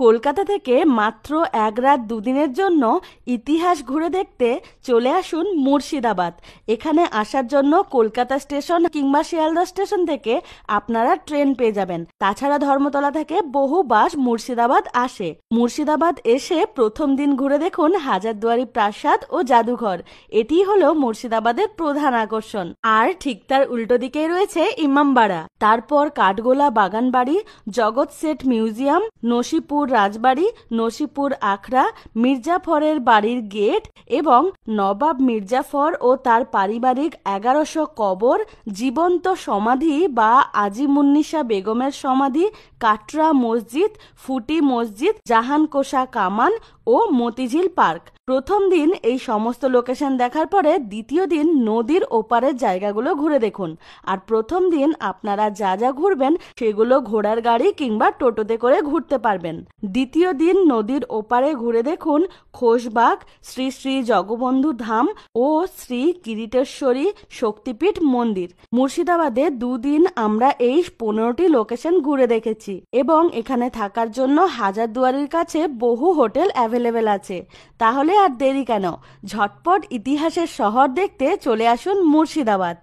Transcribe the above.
কলকাতা থেকে মাত্র 1 রাত 2 দিনের জন্য ইতিহাস ঘুরে দেখতে চলে আসুন মুর্শিদাবাদ। এখানে আসার জন্য কলকাতা স্টেশন কিংবা শিয়ালদহ স্টেশন থেকে আপনারা ট্রেন পেয়ে যাবেন। তাছাড়া ধর্মতলা থেকে বহু বাস মুর্শিদাবাদ আসে। মুর্শিদাবাদ এসে প্রথম দিন ঘুরে দেখুন হাজারদুয়ারি প্রাসাদ ও জাদুঘর। এটি হলো মুর্শিদাবাদের প্রধান আকর্ষণ। আর ঠিক তার উল্টো দিকেই রয়েছে ইমামবাড়া, তারপর কাঠগোলা বাগানবাড়ি, জগৎ সেট মিউজিয়াম, নসিপুর রাজবাড়ি, নসিপুর আখড়া, মির্জাফরের বাড়ির গেট এবং নবাব মির্জাফর ও তার পারিবারিক 1100 কবর, জীবন্ত সমাধি বা আজিমুন্নিসা বেগমের সমাধি, কাটরা মসজিদ, ফুটি মসজিদ, জাহানকোষা কামান ও মতিঝিল পার্ক। প্রথম দিন এই সমস্ত লোকেশন দেখার পরে দ্বিতীয় দিন নদীর ওপারের জায়গাগুলো ঘুরে দেখুন। আর প্রথম দিন আপনারা যা যা ঘুরবেন সেগুলো ঘোড়ার গাড়ি কিংবা টোটোতে করে ঘুরতে পারবেন। দ্বিতীয় দিন নদীর ওপারে ঘুরে দেখুন খোশবাগ, শ্রী শ্রী জগবন্ধু ধাম ও শ্রী কিরিটেশ্বরী শক্তিপীঠ মন্দির। মুর্শিদাবাদে 2 দিন আমরা এই 15টি লোকেশন ঘুরে দেখেছি এবং এখানে থাকার জন্য হাজারদুয়ারির কাছে বহু হোটেল অ্যাভেলেবেল আছে। তাহলে আর দেরি কেন, ঝটপট ইতিহাসের শহর দেখতে চলে আসুন মুর্শিদাবাদ।